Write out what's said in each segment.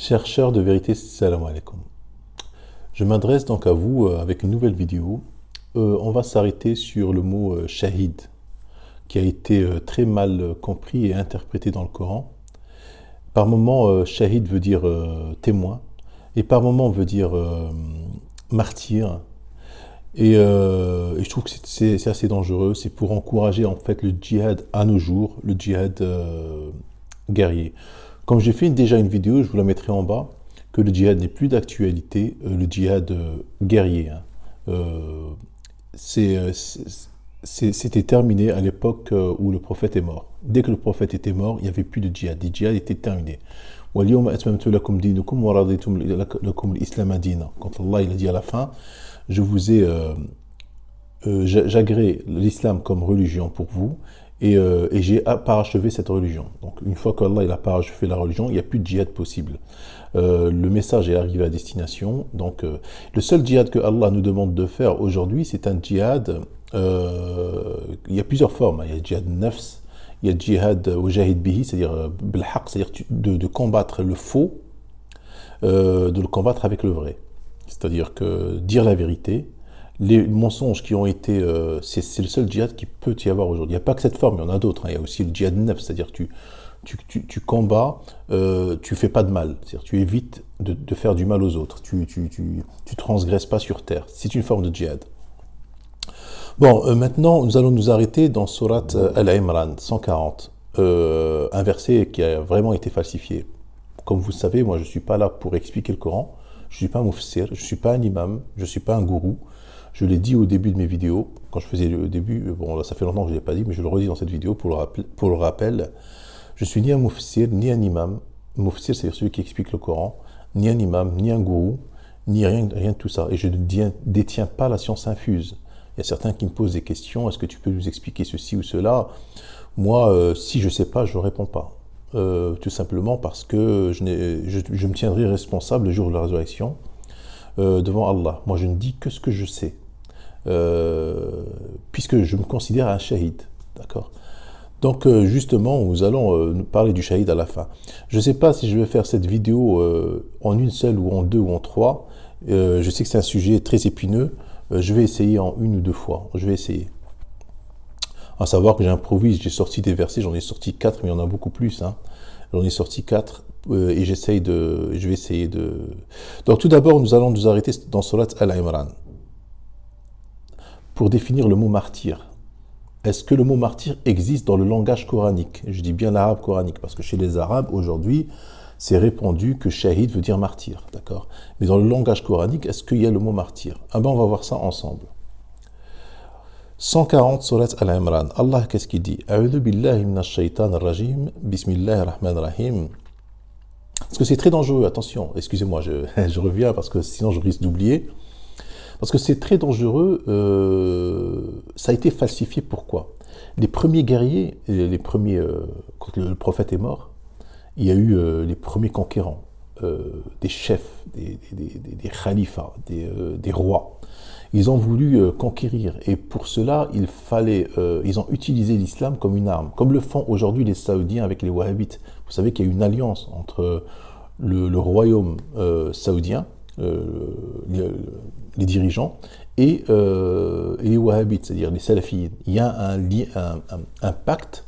Chercheurs de vérité, salam alaikum. Je m'adresse donc à vous avec une nouvelle vidéo. On va s'arrêter sur le mot shahid, qui a été très mal compris et interprété dans le Coran. Par moment, shahid veut dire témoin, et par moment veut dire martyr. Et je trouve que c'est assez dangereux. C'est pour encourager en fait le djihad à nos jours, le djihad guerrier. Comme j'ai fait déjà une vidéo, je vous la mettrai en bas, que le djihad n'est plus d'actualité, le djihad guerrier. C'était terminé à l'époque où le prophète est mort. Dès que le prophète était mort, il n'y avait plus de djihad. Le djihad était terminé. Quand Allah il a dit à la fin, je vous ai j'agrée l'islam comme religion pour vous et j'ai parachevé cette religion. Donc une fois qu'Allah il a parachevé la religion, il n'y a plus de djihad possible. Le message est arrivé à destination. Donc le seul djihad que Allah nous demande de faire aujourd'hui, c'est un djihad. Il y a plusieurs formes. Il y a djihad nafs, il y a djihad wajahid bihi, c'est-à-dire bilhaq, c'est-à-dire de combattre le faux, de le combattre avec le vrai. C'est-à-dire que dire la vérité, les mensonges qui ont été... c'est le seul djihad qui peut y avoir aujourd'hui. Il n'y a pas que cette forme, il y en a d'autres. Il y a aussi le djihad nafs, c'est-à-dire que tu combats, tu fais pas de mal. C'est-à-dire tu évites de faire du mal aux autres. Tu transgresses pas sur terre. C'est une forme de djihad. Bon, maintenant, nous allons nous arrêter dans Surat Al-Imran 140, un verset qui a vraiment été falsifié. Comme vous le savez, moi, je ne suis pas là pour expliquer le Coran. Je ne suis pas un mufsir, je ne suis pas un imam, je ne suis pas un gourou. Je l'ai dit au début de mes vidéos, quand je faisais le début, bon, là, ça fait longtemps que je ne l'ai pas dit, mais je le redis dans cette vidéo pour le rappel. Je ne suis ni un mufsir, ni un imam. Mufsir, c'est celui qui explique le Coran, ni un imam, ni un gourou, ni rien de tout ça. Et je ne détiens pas la science infuse. Il y a certains qui me posent des questions, est-ce que tu peux nous expliquer ceci ou cela? Moi, si je ne sais pas, je ne réponds pas. Tout simplement parce que je me tiendrai responsable le jour de la résurrection devant Allah. Moi, je ne dis que ce que je sais, puisque je me considère un shahid. D'accord? Donc, justement, nous allons parler du shahid à la fin. Je ne sais pas si je vais faire cette vidéo en une seule ou en deux ou en trois. Je sais que c'est un sujet très épineux. Je vais essayer en une ou deux fois. Je vais essayer. À savoir que j'improvise, j'ai sorti des versets, j'en ai sorti 4, mais il y en a beaucoup plus. Hein. J'en ai sorti 4 et je vais essayer de... Donc tout d'abord, nous allons nous arrêter dans Surat Al-Imran pour définir le mot martyr. Est-ce que le mot martyr existe dans le langage coranique? Je dis bien l'arabe coranique, parce que chez les arabes, aujourd'hui, c'est répandu que shahid veut dire martyr, d'accord? Mais dans le langage coranique, est-ce qu'il y a le mot martyr? Ah ben, on va voir ça ensemble. 140 surat Al-Imran. Allah, qu'est-ce qu'il dit? A'udhu billahi minash shaitan ar-rajim, bismillahir rahmanir rahim. Parce que c'est très dangereux, attention, excusez-moi, je reviens parce que sinon je risque d'oublier. Parce que c'est très dangereux, ça a été falsifié, pourquoi? Les premiers guerriers, quand le prophète est mort, il y a eu les premiers conquérants, des chefs, des khalifas, des rois. Ils ont voulu conquérir et pour cela, ils ont utilisé l'islam comme une arme, comme le font aujourd'hui les Saoudiens avec les Wahhabites. Vous savez qu'il y a une alliance entre le royaume saoudien, les dirigeants, et les Wahhabites, c'est-à-dire les Salafiyides. Il y a un pacte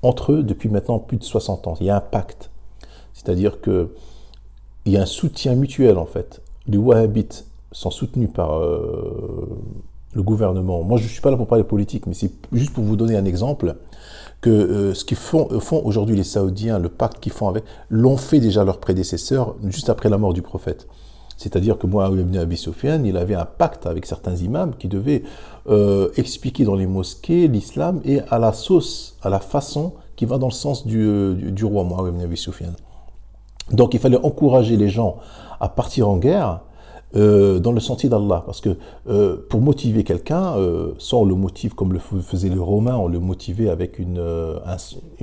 entre eux depuis maintenant plus de 60 ans. Il y a un pacte. C'est-à-dire qu'il y a un soutien mutuel, en fait. Les Wahhabites sont soutenus par le gouvernement. Moi, je ne suis pas là pour parler politique, mais c'est juste pour vous donner un exemple que ce qu'ils font aujourd'hui les Saoudiens, le pacte qu'ils font avec, l'ont fait déjà leurs prédécesseurs juste après la mort du prophète. C'est-à-dire que Muawiyah ibn Abi Sufyan, il avait un pacte avec certains imams qui devaient expliquer dans les mosquées l'islam et à la sauce, à la façon qui va dans le sens du roi Muawiyah ibn Abi Sufyan. Donc il fallait encourager les gens à partir en guerre dans le sentier d'Allah. Parce que pour motiver quelqu'un, soit on le motive comme le faisaient les Romains, on le motivait avec une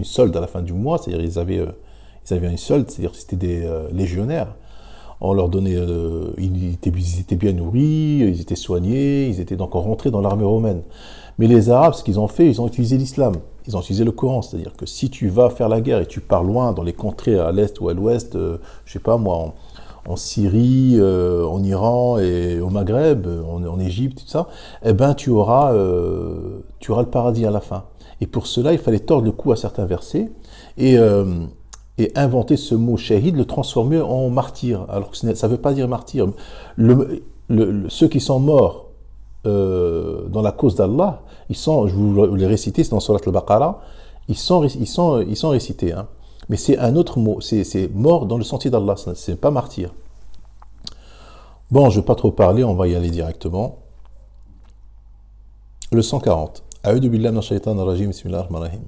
solde à la fin du mois, c'est-à-dire ils avaient une solde, c'est-à-dire que c'était des légionnaires. on leur donnait, ils étaient bien nourris, ils étaient soignés, ils étaient donc rentrés dans l'armée romaine. Mais les Arabes, ce qu'ils ont fait, ils ont utilisé l'islam, ils ont utilisé le Coran, c'est-à-dire que si tu vas faire la guerre et tu pars loin dans les contrées à l'est ou à l'ouest, je sais pas moi, en Syrie, en Iran et au Maghreb, en Égypte, tout ça, eh ben tu auras le paradis à la fin. Et pour cela, il fallait tordre le cou à certains versets et, euh, et inventer ce mot shahid, le transformer en martyr. Alors que ça ne veut pas dire martyr. Ceux qui sont morts dans la cause d'Allah, je vous les réciter, c'est dans Surat al-Baqarah, ils sont récités. Hein. Mais c'est un autre mot, c'est mort dans le sentier d'Allah, c'est pas martyr. Bon, je ne vais pas trop parler, on va y aller directement. Le 140. A'udhu billahi minash shaitanir rajim, bismillahir rahmanir rahim.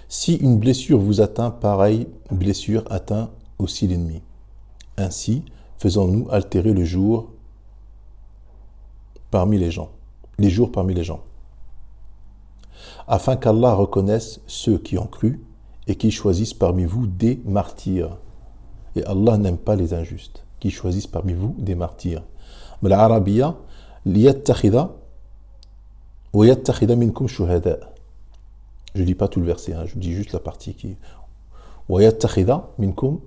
Si une blessure vous atteint, pareille blessure atteint aussi l'ennemi. Ainsi, faisons-nous altérer le jour parmi les gens, les jours parmi les gens, afin qu'Allah reconnaisse ceux qui ont cru et qui choisissent parmi vous des martyrs. Et Allah n'aime pas les injustes, qui choisissent parmi vous des martyrs. Mais l'Arabia, liyattakhida wa yattakhida minkum shuhada. Je ne dis pas tout le verset, hein, je dis juste la partie qui. Wa yattakhida minkum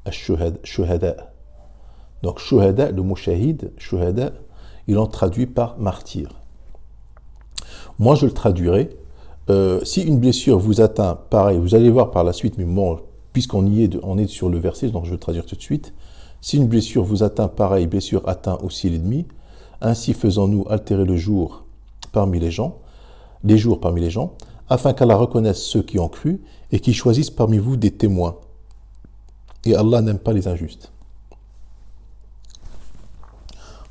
shuhada. Donc shuhada, le mot shahid, shuhada, il en traduit par martyr. Moi je le traduirai. Si une blessure vous atteint, pareil, vous allez voir par la suite, mais bon, puisqu'on on est sur le verset, donc je vais le traduire tout de suite. Si une blessure vous atteint, pareil, blessure atteint aussi l'ennemi. Ainsi faisons-nous altérer le jour parmi les gens, les jours parmi les gens, afin qu'Allah reconnaisse ceux qui ont cru et qui choisissent parmi vous des témoins. Et Allah n'aime pas les injustes.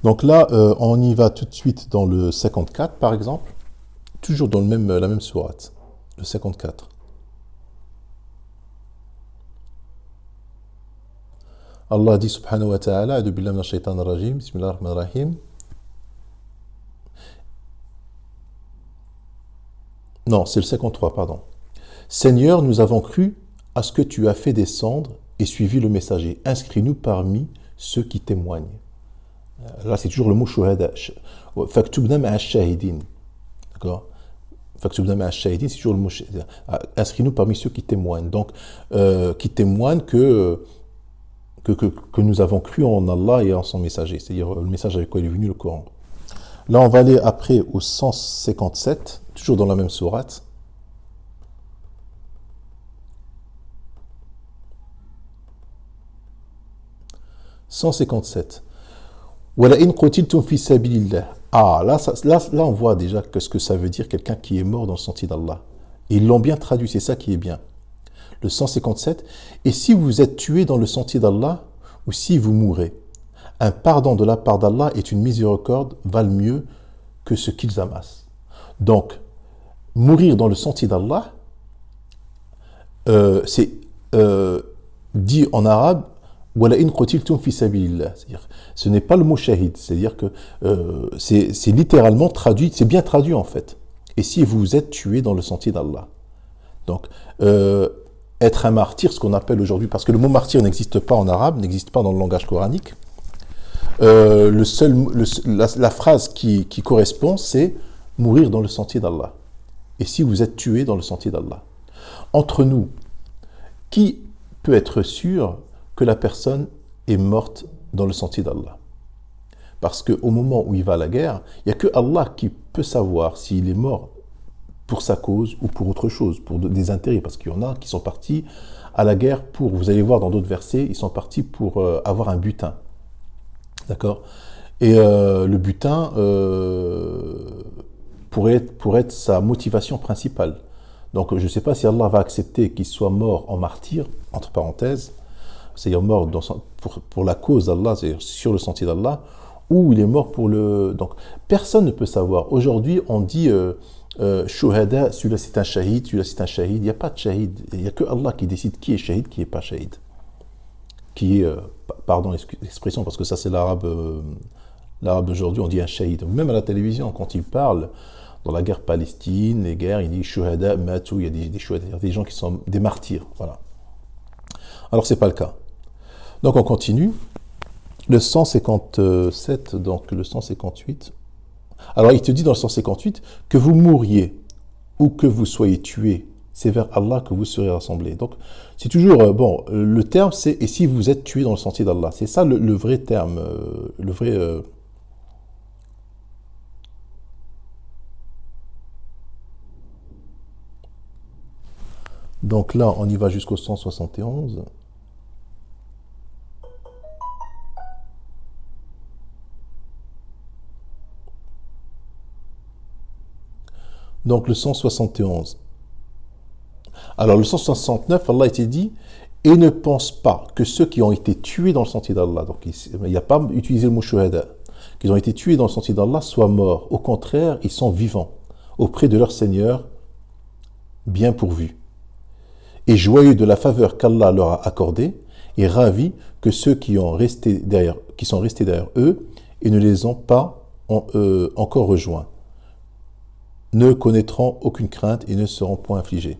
Donc là, on y va tout de suite dans le 54, par exemple. Toujours dans la même sourate, le 54. Allah dit subhanahu wa ta'ala, a'udhu billahi minash shaitanir rajim, bismillahir rahmanir rahim. Non, c'est le 53, pardon. Seigneur, nous avons cru à ce que tu as fait descendre et suivi le messager. Inscris-nous parmi ceux qui témoignent. Là, c'est toujours le mot shuhada. Faktubna ma'a shahidin. D'accord? C'est toujours le mot. Inscris-nous parmi ceux qui témoignent. Donc, qui témoignent que nous avons cru en Allah et en son messager. C'est-à-dire le message avec quoi il est venu, le Coran. Là, on va aller après au 157, toujours dans la même sourate. « 157. Ah, là, on voit déjà que ce que ça veut dire quelqu'un qui est mort dans le sentier d'Allah. Et ils l'ont bien traduit, c'est ça qui est bien. Le 157. Et si vous êtes tué dans le sentier d'Allah, ou si vous mourrez, un pardon de la part d'Allah est une miséricorde, valent mieux que ce qu'ils amassent. Donc, mourir dans le sentier d'Allah, c'est dit en arabe, c'est-à-dire, ce n'est pas le mot shahid, c'est-à-dire que c'est littéralement traduit, c'est bien traduit en fait. Et si vous êtes tué dans le sentier d'Allah. Donc, être un martyr, ce qu'on appelle aujourd'hui, parce que le mot martyr n'existe pas en arabe, n'existe pas dans le langage coranique, la phrase qui correspond, c'est mourir dans le sentier d'Allah. Et si vous êtes tué dans le sentier d'Allah. Entre nous, qui peut être sûr que la personne est morte dans le sentier d'Allah? Parce qu'au moment où il va à la guerre, il n'y a que Allah qui peut savoir s'il est mort pour sa cause ou pour autre chose, pour des intérêts. Parce qu'il y en a qui sont partis à la guerre pour, vous allez voir dans d'autres versets, ils sont partis pour avoir un butin. D'accord? Et le butin pourrait être sa motivation principale. Donc je ne sais pas si Allah va accepter qu'il soit mort en martyr, entre parenthèses, c'est-à-dire mort pour la cause d'Allah, c'est-à-dire sur le sentier d'Allah, ou il est mort pour le... Donc personne ne peut savoir. Aujourd'hui, on dit shuhada, celui-là c'est un shahid, celui-là c'est un shahid. Il n'y a pas de shahid. Il n'y a que Allah qui décide qui est shahid, qui n'est pas shahid. Qui est, pardon l'expression, parce que ça c'est l'arabe aujourd'hui, on dit un shahid. Même à la télévision, quand il parle dans la guerre Palestine, les guerres, il dit shuhada, matou, il y a des gens qui sont des martyrs. Voilà. Alors c'est pas le cas. Donc on continue. Le 157, donc le 158. Alors il te dit dans le 158 que vous mouriez ou que vous soyez tués, c'est vers Allah que vous serez rassemblés. Donc c'est toujours, bon, le terme c'est et si vous êtes tués dans le sentier d'Allah. C'est ça le vrai terme, le vrai... Donc là, on y va jusqu'au 171. Donc le 171. Alors le 169, Allah était dit, et ne pense pas que ceux qui ont été tués dans le sentier d'Allah, donc il n'y a pas utilisé le mot shuhada, qu'ils ont été tués dans le sentier d'Allah soient morts. Au contraire, ils sont vivants auprès de leur Seigneur, bien pourvus, et joyeux de la faveur qu'Allah leur a accordée, et ravis que ceux qui sont restés derrière eux et ne les ont pas encore rejoints, ne connaîtront aucune crainte et ne seront point affligés.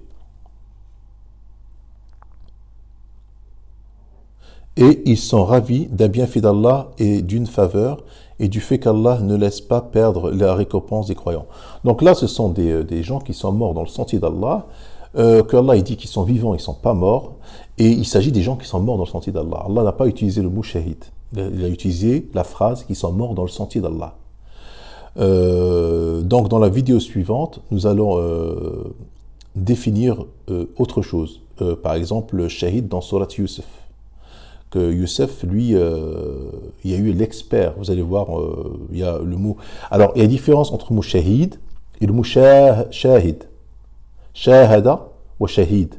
Et ils sont ravis d'un bienfait d'Allah et d'une faveur et du fait qu'Allah ne laisse pas perdre la récompense des croyants. Donc là, ce sont des gens qui sont morts dans le sentier d'Allah, qu'Allah dit qu'ils sont vivants, ils ne sont pas morts, et il s'agit des gens qui sont morts dans le sentier d'Allah. Allah n'a pas utilisé le mot shahid, il a utilisé la phrase qui sont morts dans le sentier d'Allah. Donc dans la vidéo suivante, nous allons définir autre chose. Par exemple, le shahid dans Surat Yusuf. Que Youssef, lui, il y a eu l'expert. Vous allez voir, il y a le mot... Alors, il y a une différence entre le mot shahid et le mot shahid. Shahada ou shahid.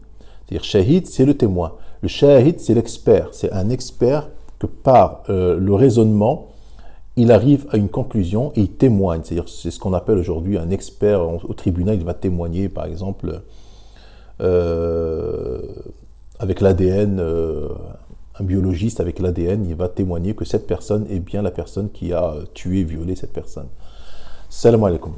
C'est-à-dire, shahid, c'est le témoin. Le shahid, c'est l'expert. C'est un expert que par le raisonnement, il arrive à une conclusion et il témoigne. C'est-à-dire, c'est ce qu'on appelle aujourd'hui un expert au tribunal. Il va témoigner, par exemple, avec l'ADN... un biologiste avec l'ADN, il va témoigner que cette personne est bien la personne qui a tué, violé cette personne. Salam alaikum.